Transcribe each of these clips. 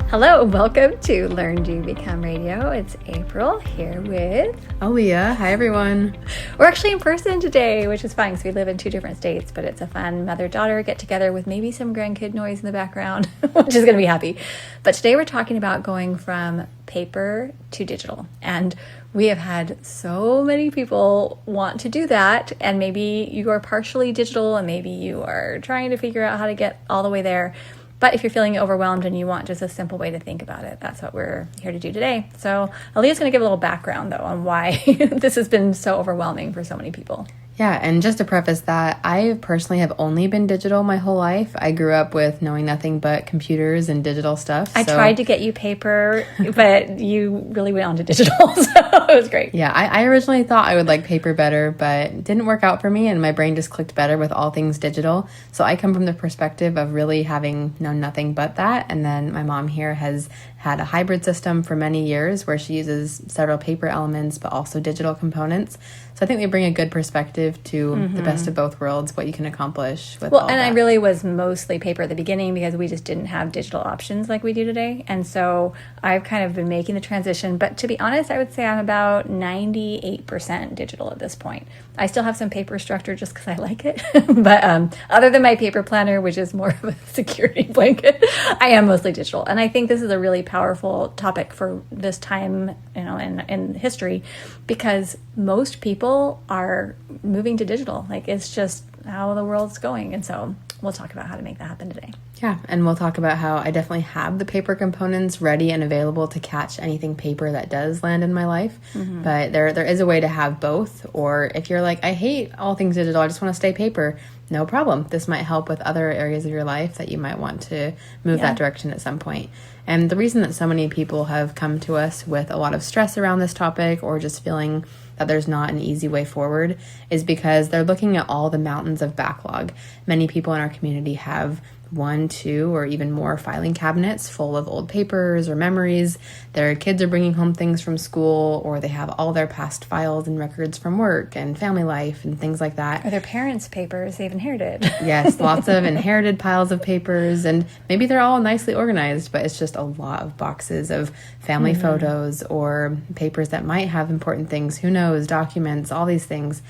Hello, welcome to Learn, Do, Become Radio. It's April here with Alia. Hi, everyone. We're actually in person today, which is fun because we live in two different states, but it's a fun mother-daughter get-together with maybe some grandkid noise in the background, which is going to be happy. But today we're talking about going from paper to digital. And we have had so many people want to do that, and maybe you are partially digital and maybe you are trying to figure out how to get all the way there. But if you're feeling overwhelmed and you want just a simple way to think about it, that's what we're here to do today. So Alia's going to give a little background, though, on why this has been so overwhelming for so many people. Yeah, and just to preface that, I personally have only been digital my whole life. I grew up with knowing nothing but computers and digital stuff. I tried to get you paper, but you really went on to digital, so it was great. Yeah, I originally thought I would like paper better, but it didn't work out for me, and my brain just clicked better with all things digital. So I come from the perspective of really having known nothing but that, and then my mom here has had a hybrid system for many years where she uses several paper elements but also digital components. So I think they bring a good perspective to the best of both worlds, what you can accomplish with all that. I really was mostly paper at the beginning because we just didn't have digital options like we do today. And so I've kind of been making the transition. But to be honest, I would say I'm about 98% digital at this point. I still have some paper structure just because I like it. But other than my paper planner, which is more of a security blanket, I am mostly digital. And I think this is a really powerful topic for this time, in history, because most people are moving to digital. Like, it's just how the world's going. And so we'll talk about how to make that happen today. Yeah, and we'll talk about how I definitely have the paper components ready and available to catch anything paper that does land in my life. But there is a way to have both. Or if you're like, I hate all things digital, I just want to stay paper, no problem. This might help with other areas of your life that you might want to move that direction at some point. And the reason that so many people have come to us with a lot of stress around this topic, or just feeling that there's not an easy way forward, is because they're looking at all the mountains of backlog. Many people in our community have 1, 2, or even more filing cabinets full of old papers or memories. Their kids are bringing home things from school, or they have all their past files and records from work and family life and things like that. Or their parents' papers they've inherited. Yes, lots of inherited piles of papers, and maybe they're all nicely organized, but it's just a lot of boxes of family photos or papers that might have important things, who knows, documents, all these things.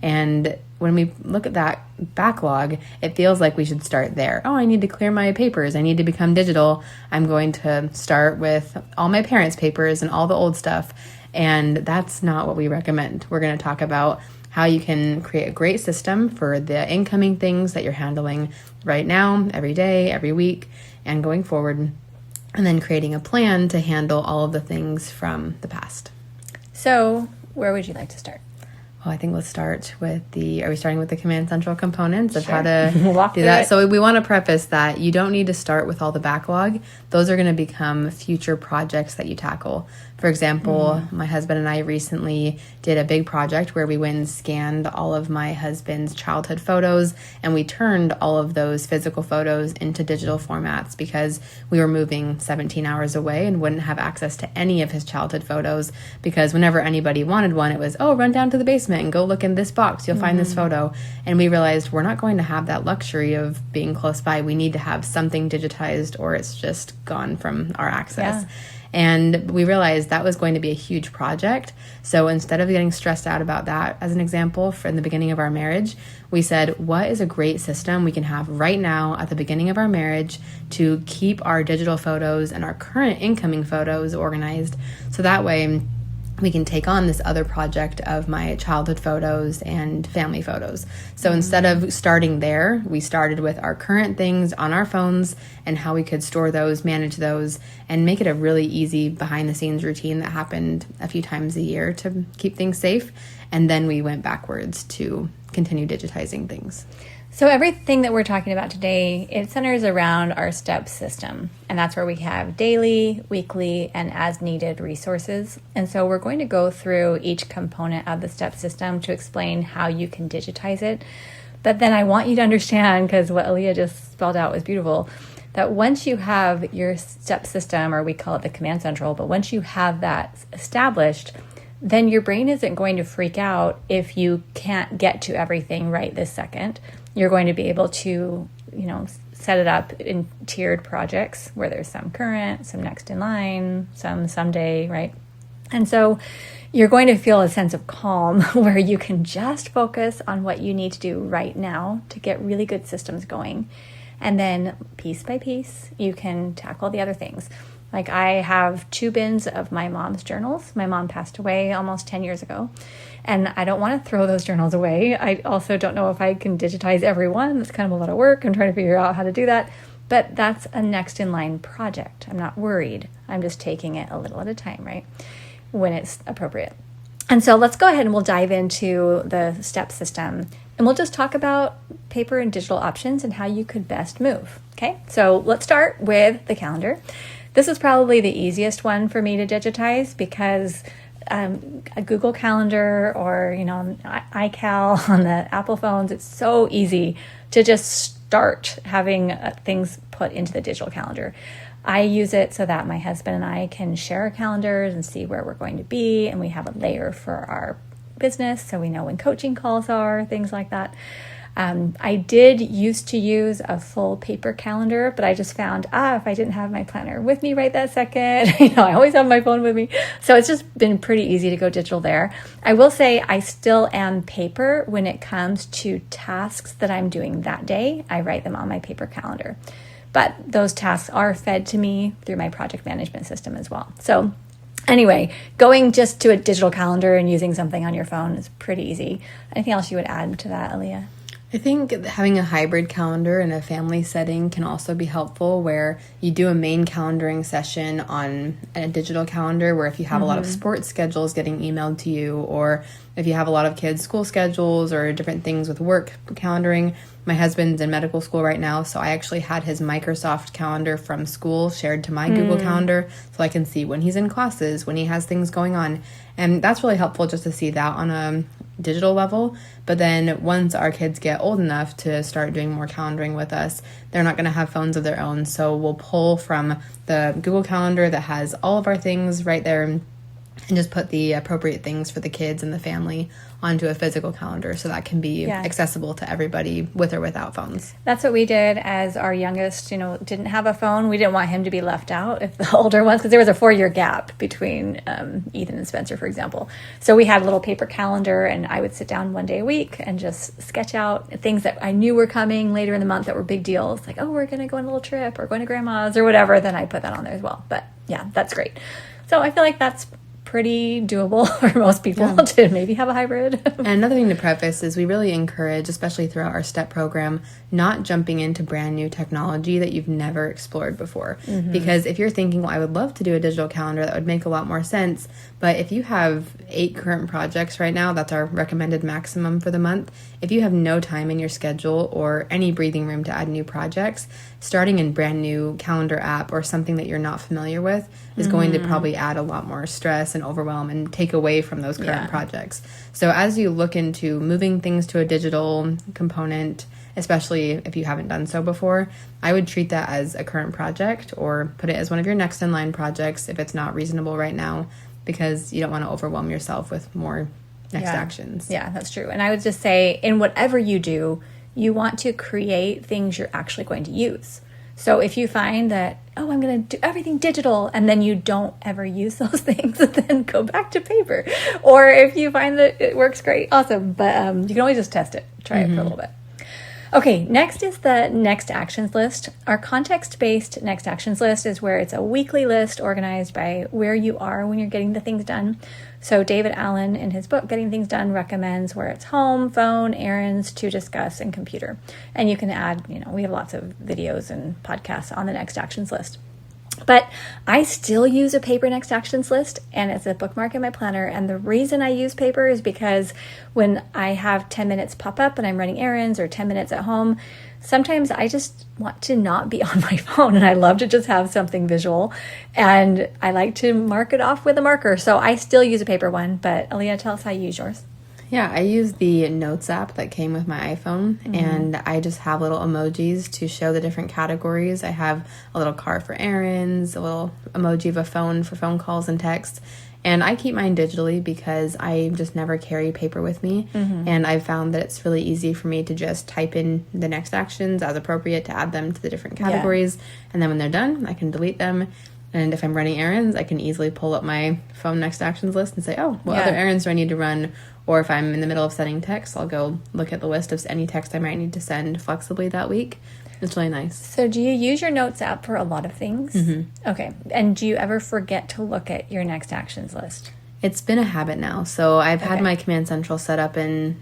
And when we look at that backlog, it feels like we should start there. Oh, I need to clear my papers. I need to become digital. I'm going to start with all my parents' papers and all the old stuff. And that's not what we recommend. We're going to talk about how you can create a great system for the incoming things that you're handling right now, every day, every week, and going forward. And then creating a plan to handle all of the things from the past. So where would you like to start? Well, I think let's start with are we starting with the Command Central components of how to do that? So we want to preface that you don't need to start with all the backlog. Those are going to become future projects that you tackle. For example, my husband and I recently did a big project where we went and scanned all of my husband's childhood photos, and we turned all of those physical photos into digital formats because we were moving 17 hours away and wouldn't have access to any of his childhood photos, because whenever anybody wanted one, it was, oh, run down to the basement and go look in this box, you'll find this photo. And we realized we're not going to have that luxury of being close by. We need to have something digitized, or it's just gone from our access. Yeah. And we realized that was going to be a huge project. So instead of getting stressed out about that, as an example, in the beginning of our marriage, we said, what is a great system we can have right now at the beginning of our marriage to keep our digital photos and our current incoming photos organized, so that way we can take on this other project of my childhood photos and family photos. So instead of starting there, we started with our current things on our phones and how we could store those, manage those, and make it a really easy behind-the-scenes routine that happened a few times a year to keep things safe. And then we went backwards to continue digitizing things. So everything that we're talking about today, it centers around our STEP system. And that's where we have daily, weekly, and as-needed resources. And so we're going to go through each component of the STEP system to explain how you can digitize it. But then I want you to understand, because what Alia just spelled out was beautiful, that once you have your STEP system, or we call it the Command Central, but once you have that established, then your brain isn't going to freak out if you can't get to everything right this second. You're going to be able to, set it up in tiered projects where there's some current, some next in line, some someday, right? And so you're going to feel a sense of calm where you can just focus on what you need to do right now to get really good systems going. And then piece by piece, you can tackle the other things. Like I have 2 bins of my mom's journals. My mom passed away almost 10 years ago, and I don't want to throw those journals away. I also don't know if I can digitize every one. It's kind of a lot of work. I'm trying to figure out how to do that. But that's a next in line project. I'm not worried. I'm just taking it a little at a time, right? When it's appropriate. And so let's go ahead and we'll dive into the step system, and we'll just talk about paper and digital options and how you could best move. Okay, so let's start with the calendar. This is probably the easiest one for me to digitize because a Google Calendar or, iCal on the Apple phones, it's so easy to just start having things put into the digital calendar. I use it so that my husband and I can share our calendars and see where we're going to be, and we have a layer for our business so we know when coaching calls are, things like that. I did used to use a full paper calendar, but I just found, if I didn't have my planner with me right that second, I always have my phone with me. So it's just been pretty easy to go digital there. I will say I still am paper when it comes to tasks that I'm doing that day. I write them on my paper calendar, but those tasks are fed to me through my project management system as well. So anyway, going just to a digital calendar and using something on your phone is pretty easy. Anything else you would add to that, Alia? I think having a hybrid calendar in a family setting can also be helpful, where you do a main calendaring session on a digital calendar, where if you have a lot of sports schedules getting emailed to you, or if you have a lot of kids' school schedules or different things with work calendaring. My husband's in medical school right now, so I actually had his Microsoft calendar from school shared to my Google Calendar so I can see when he's in classes, when he has things going on. And that's really helpful just to see that on a digital level. But then once our kids get old enough to start doing more calendaring with us, they're not going to have phones of their own. So we'll pull from the Google Calendar that has all of our things right there and just put the appropriate things for the kids and the family onto a physical calendar so that can be accessible to everybody with or without phones. That's what we did as our youngest, didn't have a phone. We didn't want him to be left out if the older ones, because there was a 4-year gap between Ethan and Spencer, for example. So we had a little paper calendar, and I would sit down one day a week and just sketch out things that I knew were coming later in the month that were big deals. Like, we're going to go on a little trip or going to grandma's or whatever. Then I put that on there as well. But yeah, that's great. So I feel like that's pretty doable for most people to maybe have a hybrid. And another thing to preface is we really encourage, especially throughout our STEP program, not jumping into brand new technology that you've never explored before. Because if you're thinking, I would love to do a digital calendar, that would make a lot more sense. But if you have 8 current projects right now, that's our recommended maximum for the month. If you have no time in your schedule or any breathing room to add new projects, starting a brand new calendar app or something that you're not familiar with is going to probably add a lot more stress and overwhelm and take away from those current projects. So as you look into moving things to a digital component, especially if you haven't done so before, I would treat that as a current project or put it as one of your next in line projects if it's not reasonable right now, because you don't want to overwhelm yourself with more next actions. Yeah, that's true. And I would just say, in whatever you do, you want to create things you're actually going to use. So if you find that, I'm going to do everything digital, and then you don't ever use those things, then go back to paper. Or if you find that it works great, awesome. But you can always just test it, try it for a little bit. Okay, next is the next actions list. Our context-based next actions list is where it's a weekly list organized by where you are when you're getting the things done. So David Allen, in his book, Getting Things Done, recommends where it's home, phone, errands, to discuss, and computer. And you can add, we have lots of videos and podcasts on the next actions list. But I still use a paper next actions list, and it's a bookmark in my planner. And the reason I use paper is because when I have 10 minutes pop up and I'm running errands, or 10 minutes at home, sometimes I just want to not be on my phone, and I love to just have something visual, and I like to mark it off with a marker. So I still use a paper one, but Alia, tell us how you use yours. Yeah, I use the Notes app that came with my iPhone, and I just have little emojis to show the different categories. I have a little car for errands, a little emoji of a phone for phone calls and texts, And I keep mine digitally because I just never carry paper with me. And I've found that it's really easy for me to just type in the next actions as appropriate to add them to the different categories. And then when they're done, I can delete them. And if I'm running errands, I can easily pull up my phone next actions list and say, oh, what other errands do I need to run? Or if I'm in the middle of sending text, I'll go look at the list of any text I might need to send flexibly that week. It's really nice. So do you use your notes app for a lot of things? Okay. And do you ever forget to look at your next actions list? It's been a habit now. So I've had my Command Central set up in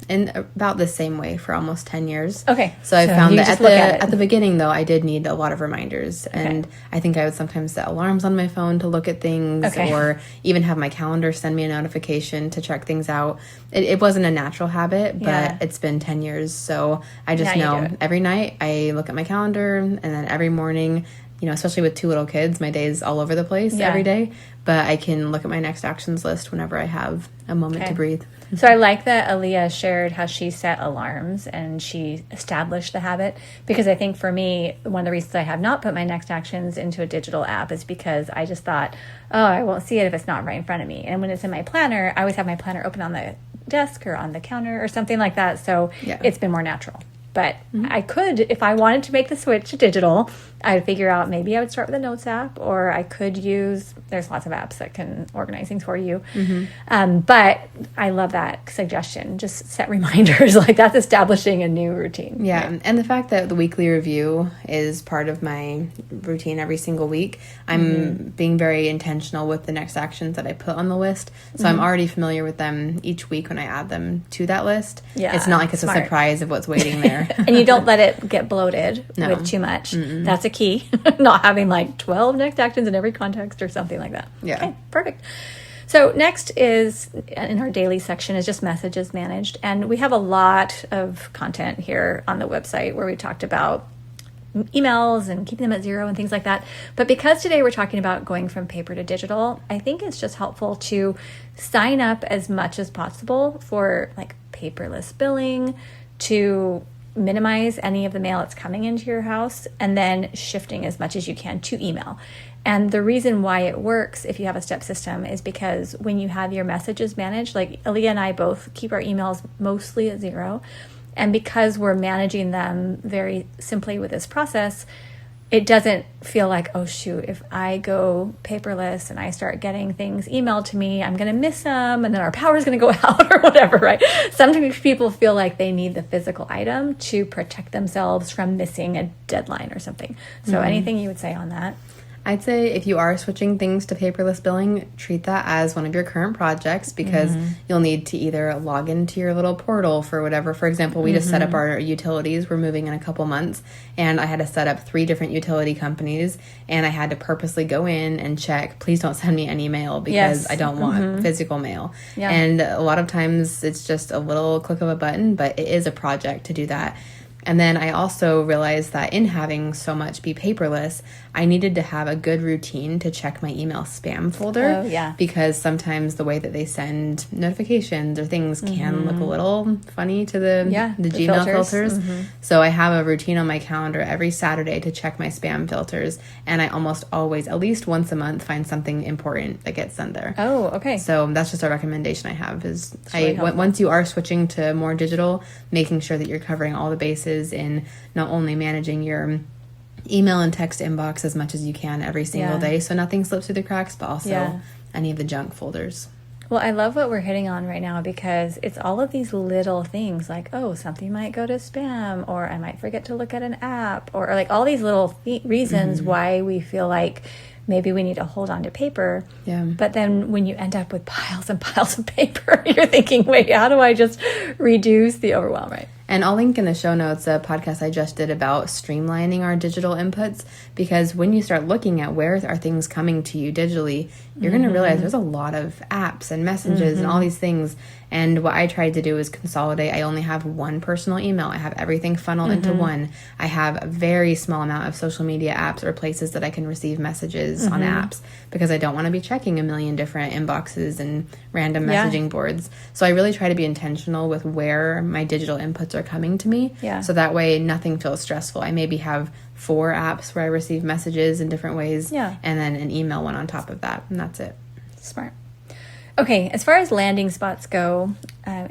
about the same way for almost 10 years. Okay. So I found that at the beginning, though, I did need a lot of reminders. And I think I would sometimes set alarms on my phone to look at things or even have my calendar send me a notification to check things out. It wasn't a natural habit, but it's been 10 years. So I just know every night I look at my calendar, and then every morning, you know, especially with 2 little kids, my day's all over the place every day. But I can look at my next actions list whenever I have a moment to breathe. So I like that Alia shared how she set alarms and she established the habit, because I think for me, one of the reasons I have not put my next actions into a digital app is because I just thought, oh, I won't see it if it's not right in front of me. And when it's in my planner, I always have my planner open on the desk or on the counter or something like that. So it's been more natural. But I could, if I wanted to make the switch to digital, I'd figure out maybe I would start with a notes app, or I could use, there's lots of apps that can organize things for you. But I love that suggestion. Just set reminders. Like, that's establishing a new routine. Yeah. Right? And the fact that the weekly review is part of my routine every single week, I'm being very intentional with the next actions that I put on the list. So I'm already familiar with them each week when I add them to that list. Yeah, it's not like it's a surprise of what's waiting there. And you don't let it get bloated with too much. That's a key. Not having like 12 next actions in every context or something like that. Yeah. Okay, perfect. So next is, in our daily section, is just messages managed. And we have a lot of content here on the website where we talked about emails and keeping them at 0 and things like that. But because today we're talking about going from paper to digital, I think it's just helpful to sign up as much as possible for like paperless billing, to minimize any of the mail that's coming into your house, and then shifting as much as you can to email. And the reason why it works if you have a step system is because when you have your messages managed, like Alia and I both keep our emails mostly at 0. And because we're managing them very simply with this process, it doesn't feel like, oh shoot, if I go paperless and I start getting things emailed to me, I'm going to miss them, and then our power is going to go out or whatever, right? Sometimes people feel like they need the physical item to protect themselves from missing a deadline or something. So anything you would say on that? I'd say if you are switching things to paperless billing, treat that as one of your current projects, because you'll need to either log into your little portal for whatever. For example, we just set up our utilities. We're moving in a couple months, and I had to set up 3 different utility companies, and I had to purposely go in and check, please don't send me any mail, because I don't want physical mail. Yeah. And a lot of times it's just a little click of a button, but it is a project to do that. And then I also realized that in having so much be paperless, I needed to have a good routine to check my email spam folder. Oh, yeah. Because sometimes the way that they send notifications or things can look a little funny to the Gmail filters. So I have a routine on my calendar every Saturday to check my spam filters. And I almost always, at least once a month, find something important that gets sent there. Oh, okay. So that's just a recommendation I have, is once you are switching to more digital, making sure that you're covering all the bases in not only managing your email and text inbox as much as you can every single day, so nothing slips through the cracks, but also any of the junk folders. Well, I love what we're hitting on right now, because it's all of these little things like, oh, something might go to spam, or I might forget to look at an app, or like all these little reasons why we feel like maybe we need to hold on to paper. Yeah. But then when you end up with piles and piles of paper, you're thinking, wait, how do I just reduce the overwhelm, right? And I'll link in the show notes a podcast I just did about streamlining our digital inputs, because when you start looking at where are things coming to you digitally, you're going to realize there's a lot of apps and messages and all these things. And what I tried to do is consolidate. I only have one personal email. I have everything funneled into one. I have a very small amount of social media apps or places that I can receive messages on apps, because I don't want to be checking a million different inboxes and random messaging boards. So I really try to be intentional with where my digital inputs are coming to me. Yeah. So that way nothing feels stressful. I maybe have 4 apps where I receive messages in different ways, and then an email one on top of that, and that's it. Smart. Okay, as far as landing spots go,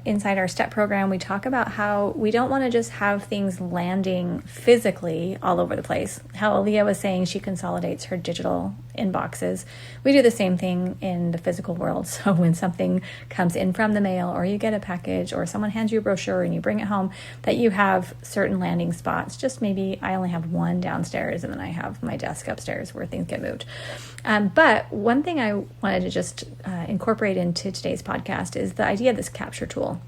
inside our STEP program, we talk about how we don't want to just have things landing physically all over the place. How Alia was saying she consolidates her digital inboxes. We do the same thing in the physical world. So when something comes in from the mail, or you get a package, or someone hands you a brochure and you bring it home, that you have certain landing spots. Just maybe I only have one downstairs, and then I have my desk upstairs where things get moved. But one thing I wanted to just incorporate into today's podcast is the idea of this capture tool.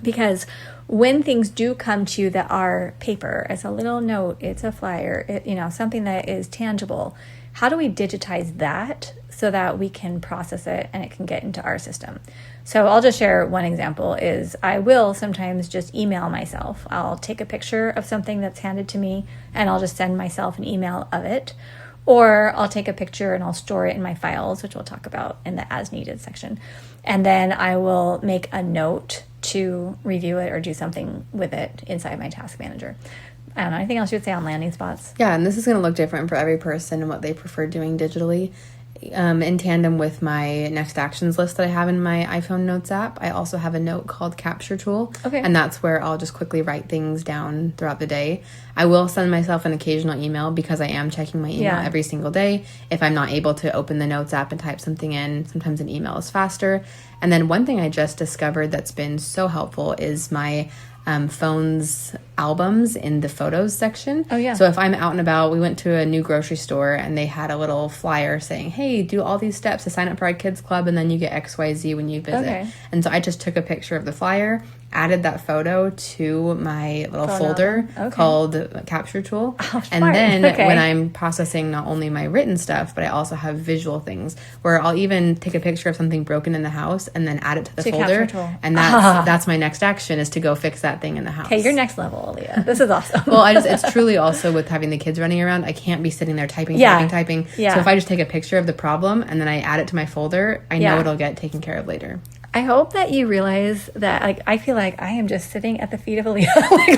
Because when things do come to you that are paper, it's a little note, it's a flyer, something that is tangible, how do we digitize that so that we can process it and it can get into our system? So I'll just share one example is I will sometimes just email myself. I'll take a picture of something that's handed to me and I'll just send myself an email of it. Or I'll take a picture and I'll store it in my files, which we'll talk about in the as needed section. And then I will make a note to review it or do something with it inside my task manager. I don't know, anything else you would say on landing spots? Yeah, and this is going to look different for every person and what they prefer doing digitally. In tandem with my next actions list that I have in my iPhone Notes app, I also have a note called Capture Tool. Okay. And that's where I'll just quickly write things down throughout the day. I will send myself an occasional email because I am checking my email every single day. If I'm not able to open the Notes app and type something in, sometimes an email is faster. And then one thing I just discovered that's been so helpful is my phone's albums in the photos section. Oh, yeah. So if I'm out and about, we went to a new grocery store and they had a little flyer saying, hey, do all these steps to sign up for our kids club and then you get XYZ when you visit. Okay. And so I just took a picture of the flyer, added that photo to my little folder called Capture Tool. Oh, and then when I'm processing not only my written stuff, but I also have visual things where I'll even take a picture of something broken in the house and then add it to the folder. And that's my next action is to go fix that thing in the house. Okay, you're next level, Alia. This is awesome. Well, it's truly also with having the kids running around, I can't be sitting there typing. Yeah. So if I just take a picture of the problem and then I add it to my folder, I know it'll get taken care of later. I hope that you realize that, I feel like I am just sitting at the feet of Alia,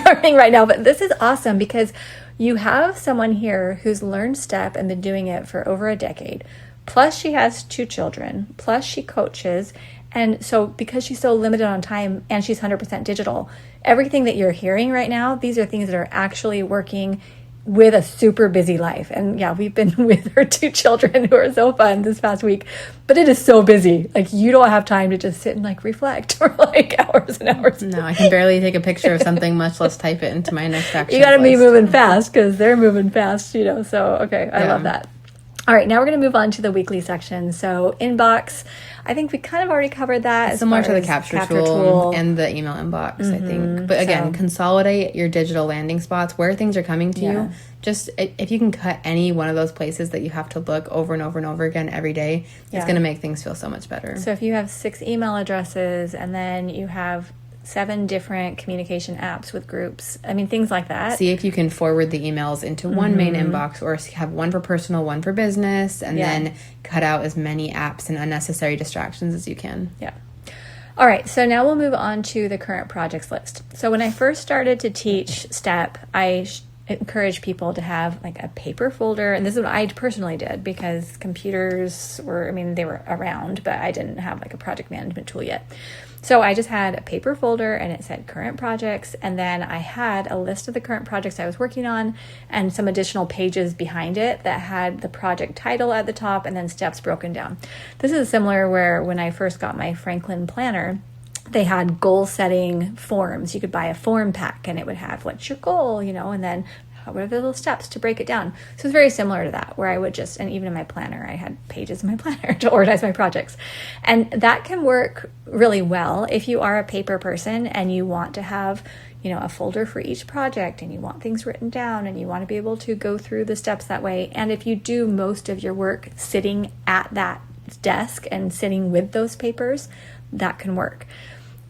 learning right now. But this is awesome because you have someone here who's learned STEP and been doing it for over a decade. Plus, she has 2 children. Plus, she coaches. And so because she's so limited on time and she's 100% digital, everything that you're hearing right now, these are things that are actually working with a super busy life. And yeah, we've been with her 2 children who are so fun this past week, but it is so busy. You don't have time to just sit and reflect for hours and hours. No, I can barely take a picture of something, much less type it into my next action. You got to be moving fast because they're moving fast, so okay, I love that. All right, now we're going to move on to the weekly section. So inbox, I think we kind of already covered that. Similar to the capture tool and the email inbox, I think. But again, consolidate your digital landing spots where things are coming to you. Just if you can cut any one of those places that you have to look over and over and over again every day, it's going to make things feel so much better. So if you have 6 email addresses and then you have 7 different communication apps with groups. Things like that. See if you can forward the emails into one main inbox or have one for personal, one for business, and then cut out as many apps and unnecessary distractions as you can. Yeah. All right, so now we'll move on to the current projects list. So when I first started to teach STEP, I encourage people to have a paper folder, and this is what I personally did because computers were, they were around, but I didn't have a project management tool yet. So I just had a paper folder and it said current projects, and then I had a list of the current projects I was working on and some additional pages behind it that had the project title at the top and then steps broken down. This is similar where when I first got my Franklin planner, they had goal setting forms. You could buy a form pack and it would have what's your goal, and then what are the little steps to break it down. So it's very similar to that, where I would and even in my planner, I had pages in my planner to organize my projects. And that can work really well if you are a paper person and you want to have, a folder for each project and you want things written down and you want to be able to go through the steps that way. And if you do most of your work sitting at that desk and sitting with those papers, that can work.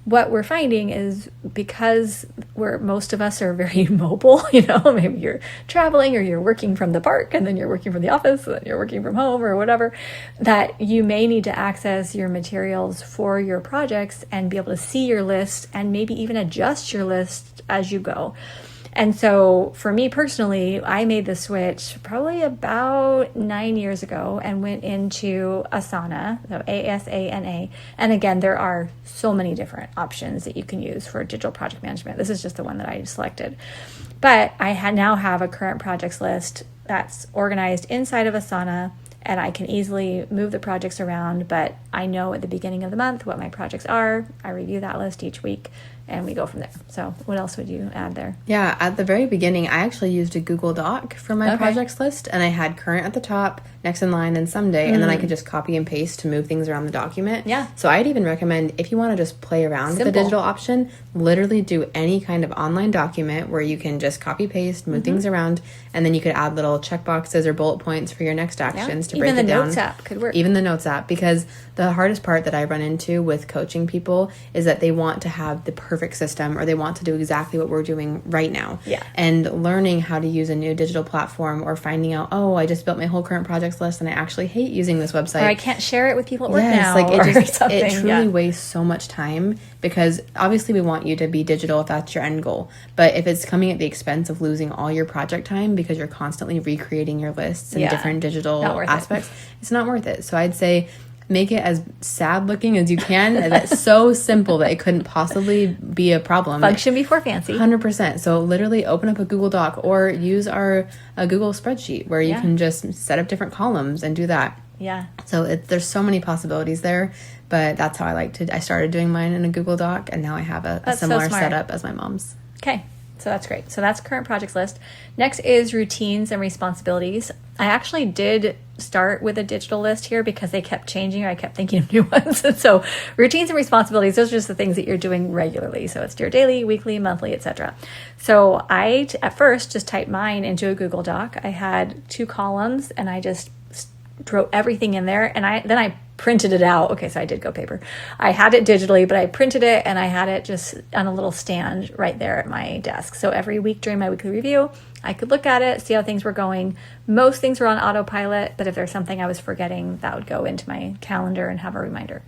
What we're finding is because most of us are very mobile, maybe you're traveling or you're working from the park and then you're working from the office and then you're working from home or whatever, that you may need to access your materials for your projects and be able to see your list and maybe even adjust your list as you go. And so for me personally, I made the switch probably about 9 years ago and went into Asana, so Asana. And again, there are so many different options that you can use for digital project management. This is just the one that I selected. But I now have a current projects list that's organized inside of Asana, and I can easily move the projects around, but I know at the beginning of the month what my projects are. I review that list each week, and we go from there. So what else would you add there? Yeah, at the very beginning, I actually used a Google Doc for my projects list, and I had current at the top, next in line, then someday, and then I could just copy and paste to move things around the document. Yeah. So I'd even recommend, if you want to just play around with the digital option, literally do any kind of online document where you can just copy paste, move things around, and then you could add little checkboxes or bullet points for your next actions to break it down. Even the Notes app could work. Even the Notes app, because the hardest part that I run into with coaching people is that they want to have the perfect system, or they want to do exactly what we're doing right now. Yeah. And learning how to use a new digital platform, or finding out, oh, I just built my whole current projects list and I actually hate using this website. Or I can't share it with people at work now. Like it it truly wastes so much time, because obviously we want you to be digital if that's your end goal. But if it's coming at the expense of losing all your project time because you're constantly recreating your lists and different digital aspects, it's not worth it. So I'd say make it as sad looking as you can. That's so simple that it couldn't possibly be a problem. Function before fancy. 100%. So literally open up a Google Doc, or use our Google spreadsheet where you can just set up different columns and do that. Yeah. So there's so many possibilities there, but that's how I started doing mine in a Google Doc, and now I have a similar setup as my mom's. Okay. So that's great. So that's current projects list. Next is routines and responsibilities. I actually did start with a digital list here because they kept changing. I kept thinking of new ones. And so routines and responsibilities, those are just the things that you're doing regularly. So it's your daily, weekly, monthly, etc. So I, at first, just typed mine into a Google Doc. I had 2 columns, and I just wrote everything in there, and then I printed it out. Okay, so I did go paper. I had it digitally, but I printed it, and I had it just on a little stand right there at my desk. So every week during my weekly review, I could look at it, see how things were going. Most things were on autopilot, but if there's something I was forgetting, that would go into my calendar and have a reminder.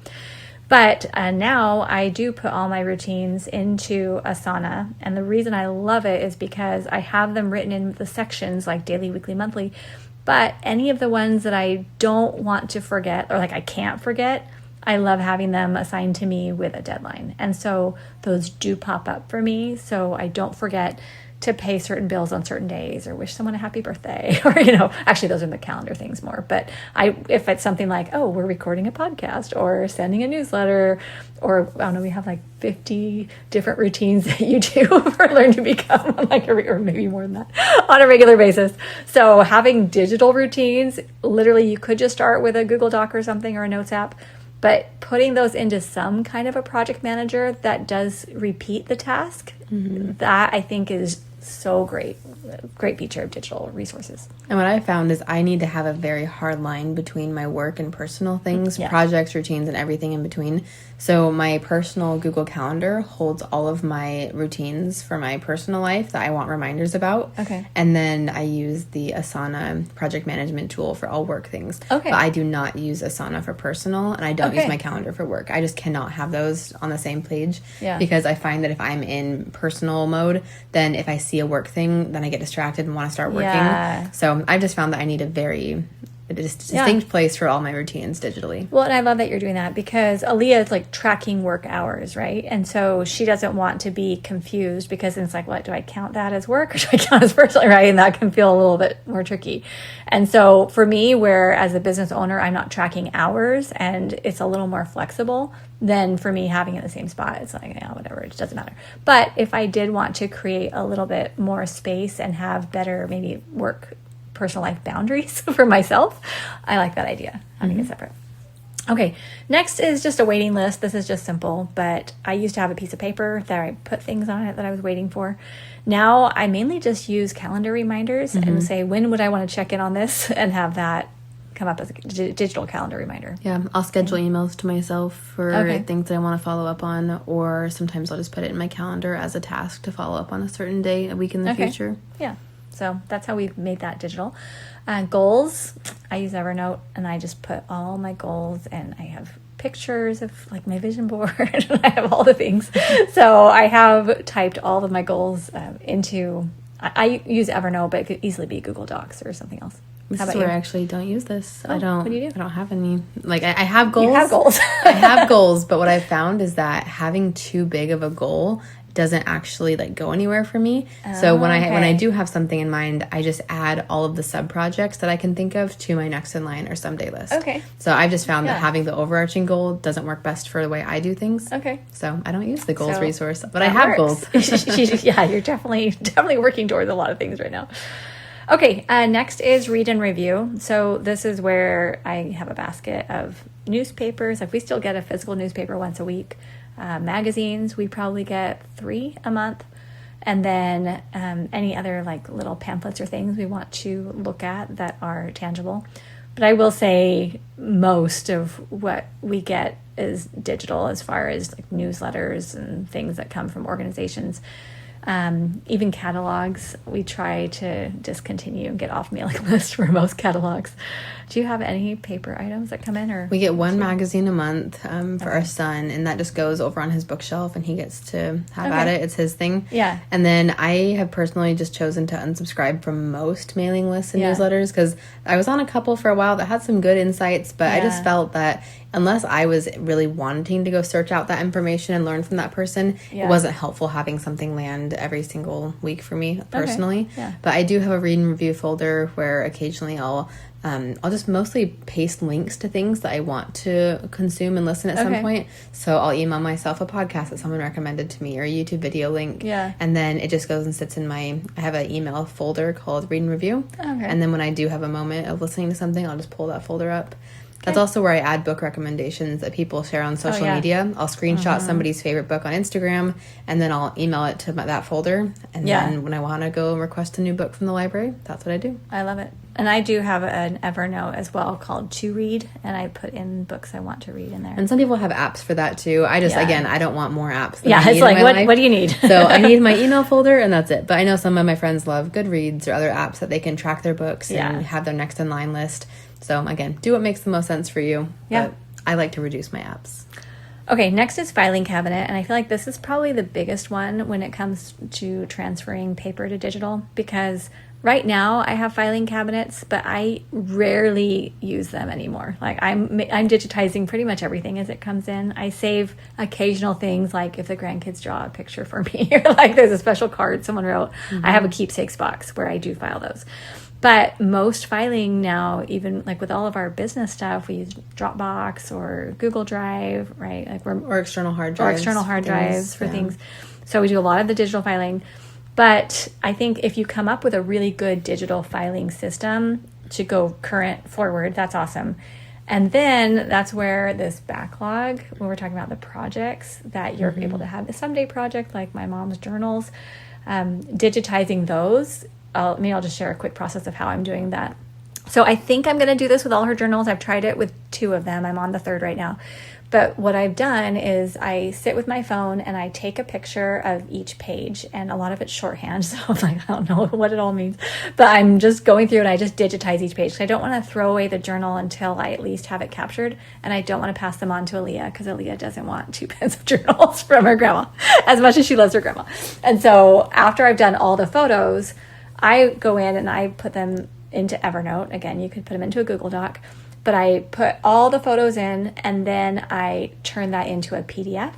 But now I do put all my routines into Asana, and the reason I love it is because I have them written in the sections like daily, weekly, monthly. But any of the ones that I don't want to forget, or like I can't forget, I love having them assigned to me with a deadline. And so those do pop up for me, so I don't forget to pay certain bills on certain days, or wish someone a happy birthday, or, actually those are the calendar things more. But if it's something like, oh, we're recording a podcast, or sending a newsletter, or I don't know, we have like 50 different routines that you do for LearnDoBecome, or maybe more than that, on a regular basis. So having digital routines, literally you could just start with a Google Doc or something, or a Notes app, but putting those into some kind of a project manager that does repeat the task, that I think is so great feature of digital resources. And what I found is I need to have a very hard line between my work and personal things, projects, routines, and everything in between. So my personal Google Calendar holds all of my routines for my personal life that I want reminders about. Okay. And then I use the Asana project management tool for all work things. Okay. But I do not use Asana for personal, and I don't use my calendar for work. I just cannot have those on the same page, because I find that if I'm in personal mode, then if I see a work thing, then I get distracted and want to start working. Yeah. So I've just found that I need a very distinct place for all my routines digitally. Well, and I love that you're doing that, because Alia is like tracking work hours, right? And so she doesn't want to be confused, because it's like, what, do I count that as work, or do I count as personal, right? And that can feel a little bit more tricky. And so for me, where as a business owner, I'm not tracking hours and it's a little more flexible, then for me having it in the same spot, it's like, whatever, it doesn't matter. But if I did want to create a little bit more space and have better maybe work personal life boundaries for myself, I like that idea, having it separate. Okay, next is just a waiting list. This is just simple, but I used to have a piece of paper that I put things on it that I was waiting for. Now I mainly just use calendar reminders and say, when would I want to check in on this, and have that come up as a digital calendar reminder. Yeah, I'll schedule emails to myself for things that I want to follow up on, or sometimes I'll just put it in my calendar as a task to follow up on a certain day, a week in the future. Yeah. So that's how we've made that digital. Goals, I use Evernote, and I just put all my goals, and I have pictures of like my vision board. I have all the things. So I have typed all of my goals into, I use Evernote, but it could easily be Google Docs or something else. This How is about where you? I actually don't use this. Oh, I don't. what do you do? I don't have any. Like I have goals. You have goals. I have goals, but what I've found is that having too big of a goal doesn't actually like go anywhere for me. So when I do have something in mind, I just add all of the sub projects that I can think of to my next in line or someday list. Okay. So I've just found Yeah. that having the overarching goal doesn't work best for the way I do things. Okay. So I don't use the goals So resource, but I that have works. goals. Yeah, you're definitely working towards a lot of things right now. Okay, next is read and review. So this is where I have a basket of newspapers. If we still get a physical newspaper once a week, magazines, we probably get 3 a month. And then any other like little pamphlets or things we want to look at that are tangible. But I will say most of what we get is digital as far as like newsletters and things that come from organizations. Even catalogs, we try to discontinue and get off mailing list for most catalogs. Do you have any paper items that come in? Or We get one magazine a month for our son, and that just goes over on his bookshelf, and he gets to have at it. It's his thing. Yeah. And then I have personally just chosen to unsubscribe from most mailing lists and newsletters because I was on a couple for a while that had some good insights, but I just felt that unless I was really wanting to go search out that information and learn from that person, it wasn't helpful having something land every single week for me personally. Yeah. But I do have a read and review folder where occasionally I'll just mostly paste links to things that I want to consume and listen at some point. So I'll email myself a podcast that someone recommended to me or a YouTube video link. Yeah. And then it just goes and sits in I have an email folder called Read and Review. Okay. And then when I do have a moment of listening to something, I'll just pull that folder up. That's also where I add book recommendations that people share on social media. I'll screenshot somebody's favorite book on Instagram, and then I'll email it to that folder. And then when I want to go request a new book from the library, that's what I do. I love it. And I do have an Evernote as well called To Read, and I put in books I want to read in there. And some people have apps for that too. I just, again, I don't want more apps than I Yeah, need it's like, in my life. what do you need? So I need my email folder, and that's it. But I know some of my friends love Goodreads or other apps that they can track their books and have their next in line list. So again, do what makes the most sense for you. Yeah. But I like to reduce my apps. Okay, next is filing cabinet, and I feel like this is probably the biggest one when it comes to transferring paper to digital, because right now I have filing cabinets, but I rarely use them anymore. Like I'm digitizing pretty much everything as it comes in. I save occasional things, like if the grandkids draw a picture for me, or like there's a special card someone wrote. I have a keepsakes box where I do file those. But most filing now, even like with all of our business stuff, we use Dropbox or Google Drive, right? Like or external hard drives. For things. So we do a lot of the digital filing. But I think if you come up with a really good digital filing system to go current forward, that's awesome. And then that's where this backlog, when we're talking about the projects that you're able to have, the someday project, like my mom's journals, digitizing those. I'll just share a quick process of how I'm doing that. So I think I'm going to do this with all her journals. I've tried it with 2 of them. I'm on the 3rd right now. But what I've done is I sit with my phone and I take a picture of each page, and a lot of it's shorthand. So I'm like, I don't know what it all means, but I'm just going through and I just digitize each page. So I don't want to throw away the journal until I at least have it captured. And I don't want to pass them on to Alia because Alia doesn't want 2 pens of journals from her grandma as much as she loves her grandma. And so after I've done all the photos, I go in and I put them into Evernote. Again, you could put them into a Google Doc, but I put all the photos in and then I turn that into a PDF.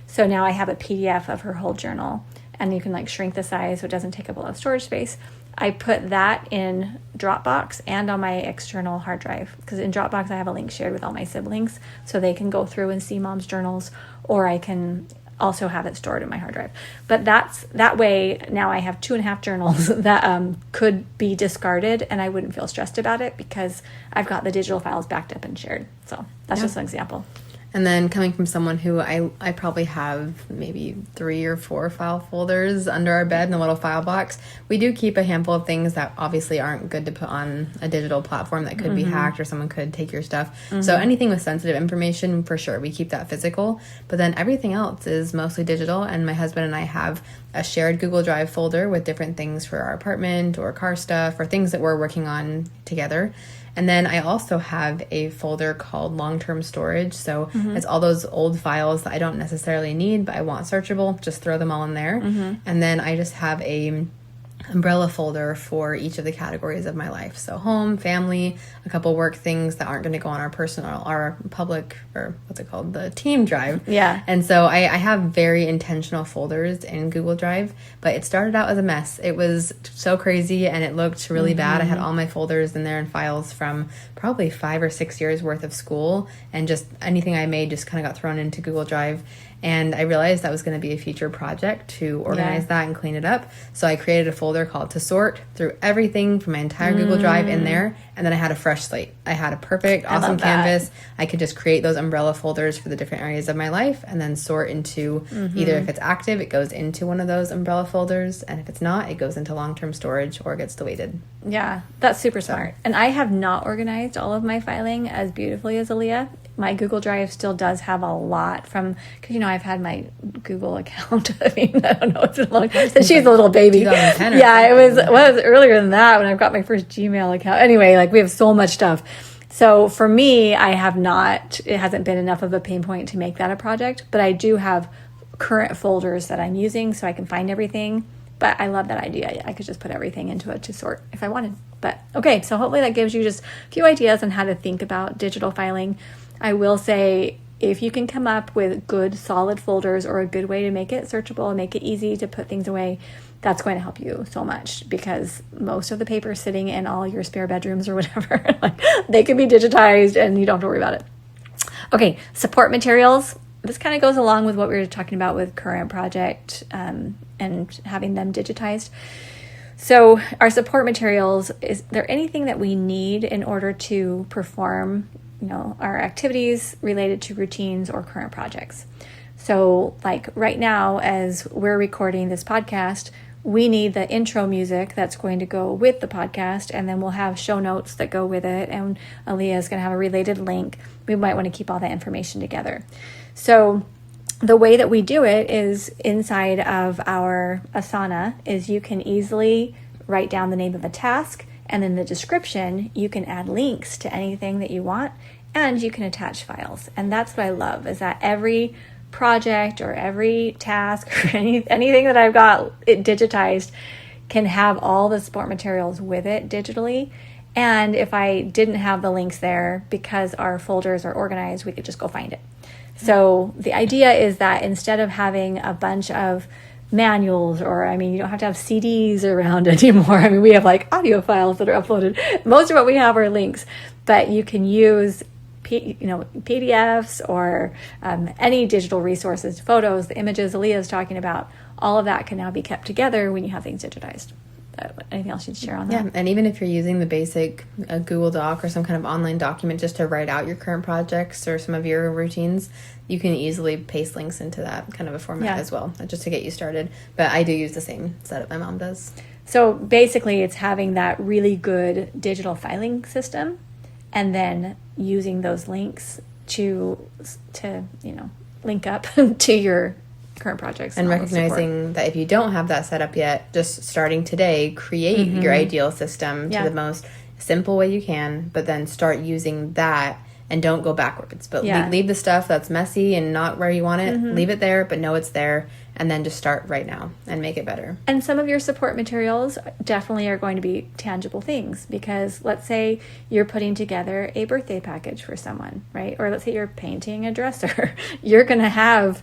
So now I have a PDF of her whole journal, and you can like shrink the size so it doesn't take up a lot of storage space. I put that in Dropbox and on my external hard drive, because in Dropbox I have a link shared with all my siblings so they can go through and see mom's journals, or I can also have it stored in my hard drive. But that way now I have 2.5 journals that could be discarded, and I wouldn't feel stressed about it because I've got the digital files backed up and shared. So that's just an example. And then coming from someone who I probably have maybe 3 or 4 file folders under our bed in a little file box, we do keep a handful of things that obviously aren't good to put on a digital platform that could be hacked, or someone could take your stuff. So anything with sensitive information, for sure, we keep that physical. But then everything else is mostly digital, and my husband and I have a shared Google Drive folder with different things for our apartment or car stuff or things that we're working on together. And then I also have a folder called long-term storage. So it's all those old files that I don't necessarily need, but I want searchable. Just throw them all in there. And then I just have a umbrella folder for each of the categories of my life. So home, family, a couple work things that aren't going to go on our public, or what's it called, the team drive. Yeah. And so I have very intentional folders in Google Drive, but it started out as a mess. It was so crazy and it looked really bad. I had all my folders in there and files from probably 5 or 6 years worth of school, and just anything I made just kind of got thrown into Google Drive. And I realized that was going to be a future project to organize that and clean it up. So I created a folder called To Sort, threw everything from my entire Google Drive in there, and then I had a fresh slate. I had a perfect, awesome canvas. I could just create those umbrella folders for the different areas of my life and then sort into either, if it's active, it goes into one of those umbrella folders, and if it's not, it goes into long-term storage or gets deleted. Yeah, that's super smart. And I have not organized all of my filing as beautifully as Alia. My Google Drive still does have a lot from, because, I've had my Google account. I mean, I don't know, it's been a long time since she's a little baby. 2010 yeah, it was earlier than that when I've got my first Gmail account. Anyway, we have so much stuff. So for me, it hasn't been enough of a pain point to make that a project, but I do have current folders that I'm using so I can find everything. But I love that idea. I could just put everything into it to sort if I wanted. But okay, so hopefully that gives you just a few ideas on how to think about digital filing. I will say, if you can come up with good, solid folders or a good way to make it searchable and make it easy to put things away, that's going to help you so much, because most of the paper sitting in all your spare bedrooms or whatever, they can be digitized and you don't have to worry about it. Okay, support materials. This kind of goes along with what we were talking about with current project and having them digitized. So our support materials, is there anything that we need in order to perform our activities related to routines or current projects? So right now, as we're recording this podcast, we need the intro music that's going to go with the podcast, and then we'll have show notes that go with it, and Alia is going to have a related link. We might want to keep all that information together. So the way that we do it is inside of our Asana is you can easily write down the name of a task, and in the description, you can add links to anything that you want, and you can attach files. And that's what I love, is that every project or every task or anything that I've got it digitized can have all the support materials with it digitally. And if I didn't have the links there, because our folders are organized, we could just go find it. So the idea is that instead of having a bunch of manuals, or you don't have to have CDs around anymore. We have audio files that are uploaded. Most of what we have are links, but you can use PDFs or any digital resources, photos, the images Alia is talking about. All of that can now be kept together when you have things digitized. Anything else you'd share on that? Yeah, and even if you're using the basic Google Doc or some kind of online document just to write out your current projects or some of your routines, you can easily paste links into that kind of a format as well, just to get you started. But I do use the same setup my mom does. So basically, it's having that really good digital filing system, and then using those links to link up to your current projects. And recognizing that if you don't have that set up yet, just starting today, create your ideal system to the most simple way you can, but then start using that and don't go backwards. But leave the stuff that's messy and not where you want it. Leave it there, but know it's there. And then just start right now and make it better. And some of your support materials definitely are going to be tangible things, because let's say you're putting together a birthday package for someone, right? Or let's say you're painting a dresser. You're going to have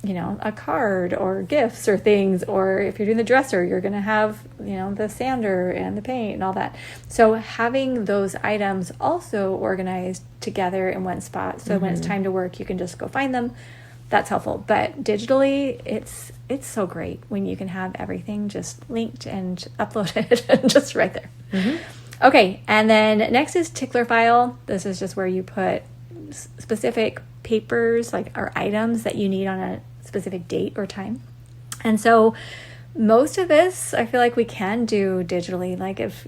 a card or gifts or things, or if you're doing the dresser, you're going to have, the sander and the paint and all that. So having those items also organized together in one spot, so when it's time to work, you can just go find them. That's helpful. But digitally, it's so great when you can have everything just linked and uploaded and just right there. Okay, and then next is tickler file. This is just where you put specific papers, or items that you need on a specific date or time. And so most of this, I feel like we can do digitally. If,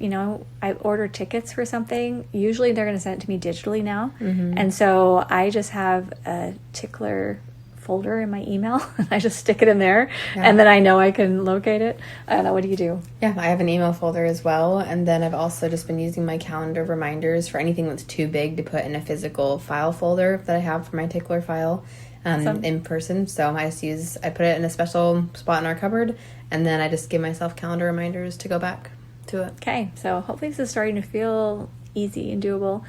I order tickets for something, usually they're going to send it to me digitally now. And so I just have a tickler folder in my email. I just stick it in there, and then I know I can locate it. I don't know. What do you do? Yeah, I have an email folder as well. And then I've also just been using my calendar reminders for anything that's too big to put in a physical file folder that I have for my tickler file in person. So I put it in a special spot in our cupboard, and then I just give myself calendar reminders to go back to it. Okay, so hopefully this is starting to feel easy and doable.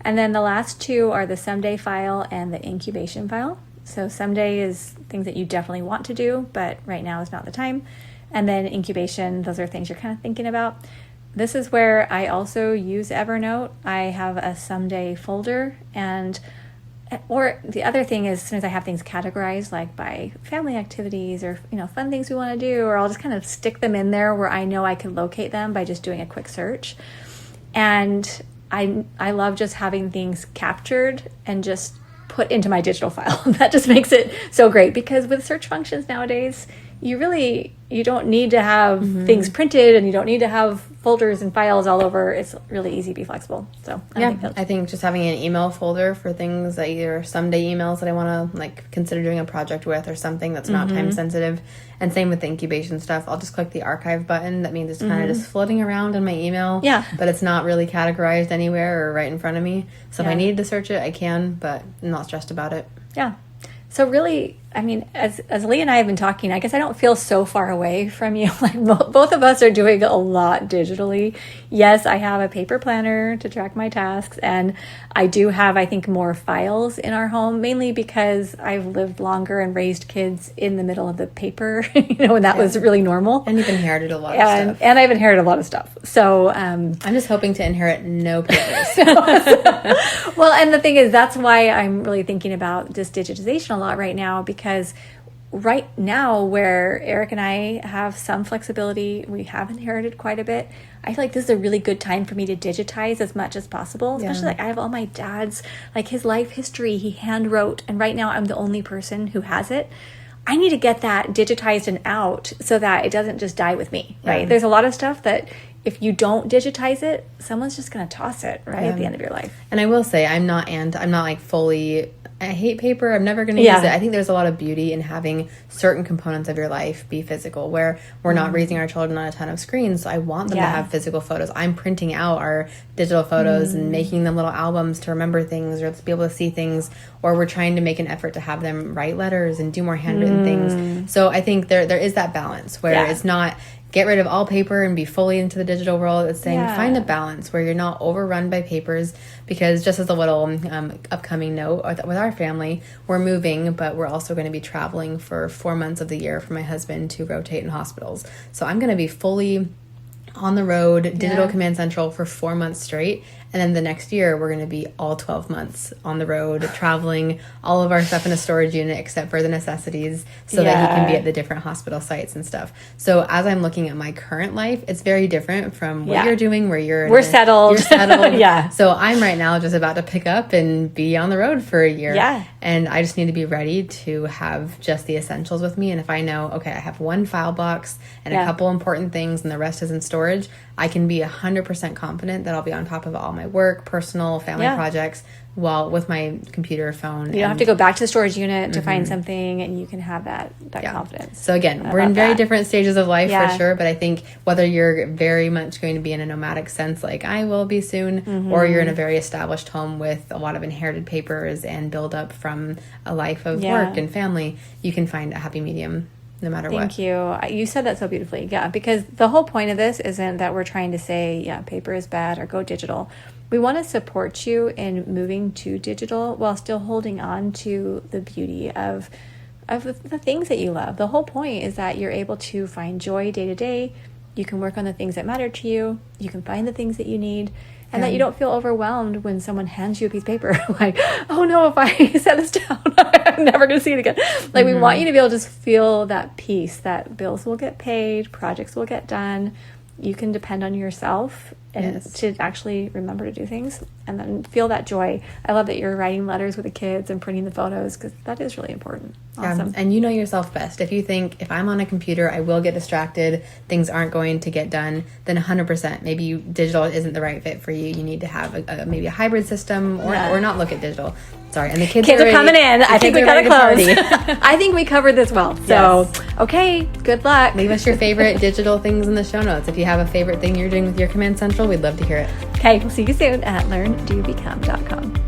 And then the last two are the someday file and the incubation file. So someday is things that you definitely want to do, but right now is not the time. And then incubation, those are things you're kind of thinking about. This is where I also use Evernote. I have a someday folder, or the other thing is sometimes I have things categorized like by family activities or fun things we want to do, or I'll just kind of stick them in there where I know I can locate them by just doing a quick search. And I love just having things captured and just put into my digital file. That just makes it so great, because with search functions nowadays, you don't need to have things printed, and you don't need to have folders and files all over. It's really easy to be flexible. So I think just having an email folder for things that either someday emails that I want to consider doing a project with, or something that's not time sensitive. And same with the incubation stuff. I'll just click the archive button. That means it's kind of just floating around in my email. Yeah. But it's not really categorized anywhere or right in front of me. So if I need to search it, I can, but I'm not stressed about it. Yeah. So really, I mean, as Lee and I have been talking, I guess I don't feel so far away from you. Both of us are doing a lot digitally. Yes, I have a paper planner to track my tasks, and I do have, I think, more files in our home, mainly because I've lived longer and raised kids in the middle of the paper, when that was really normal. And you've inherited a lot of stuff. And I've inherited a lot of stuff. So I'm just hoping to inherit no papers. Well, and the thing is, that's why I'm really thinking about just digitization a lot right now, because right now, where Eric and I have some flexibility, we have inherited quite a bit. I feel like this is a really good time for me to digitize as much as possible, especially I have all my dad's, his life history he hand wrote, and right now I'm the only person who has it. I need to get that digitized and out so that it doesn't just die with me, right? There's a lot of stuff that if you don't digitize it, someone's just going to toss it at the end of your life. And I will say, I'm not fully, I hate paper. I'm never going to use it. I think there's a lot of beauty in having certain components of your life be physical, where we're not raising our children on a ton of screens. So I want them to have physical photos. I'm printing out our digital photos and making them little albums to remember things, or to be able to see things, or we're trying to make an effort to have them write letters and do more handwritten things. So I think there is that balance where it's not get rid of all paper and be fully into the digital world. It's saying find a balance where you're not overrun by papers, because just as a little upcoming note with our family, we're moving, but we're also going to be traveling for 4 months of the year for my husband to rotate in hospitals. So I'm going to be fully on the road, digital command central for 4 months straight. And then the next year, we're going to be all 12 months on the road, traveling, all of our stuff in a storage unit except for the necessities, so that he can be at the different hospital sites and stuff. So as I'm looking at my current life, it's very different from what you're doing, where we're settled. You're settled. So I'm right now just about to pick up and be on the road for a year. And I just need to be ready to have just the essentials with me. And if I know, okay, I have one file box and a couple important things and the rest is in storage, I can be 100% confident that I'll be on top of all my work, personal, family projects, while with my computer, phone. You don't have to go back to the storage unit to find something, and you can have that confidence. So again, we're in very different stages of life for sure, but I think whether you're very much going to be in a nomadic sense, like I will be soon, or you're in a very established home with a lot of inherited papers and build up from a life of work and family, you can find a happy medium. No matter what. Thank you. You said that so beautifully. Yeah, because the whole point of this isn't that we're trying to say, paper is bad or go digital. We want to support you in moving to digital while still holding on to the beauty of the things that you love. The whole point is that you're able to find joy day to day. You can work on the things that matter to you. You can find the things that you need. And that you don't feel overwhelmed when someone hands you a piece of paper. Like, oh no, if I set this down, I'm never going to see it again. Like, we want you to be able to just feel that peace, that bills will get paid, projects will get done. You can depend on yourself and Yes. to actually remember to do things and then feel that joy. I love that you're writing letters with the kids and printing the photos, because that is really important. Awesome. And you know yourself best. If you think, if I'm on a computer, I will get distracted, things aren't going to get done, then 100%. Maybe digital isn't the right fit for you. You need to have maybe a hybrid system or not look at digital. Sorry. And the kids are coming in. I think we gotta close. I think we covered this well. So, okay, good luck. Leave us your favorite digital things in the show notes. If you have a favorite thing you're doing with your Command Central, we'd love to hear it. Okay, we'll see you soon at LearnDoBecome.com.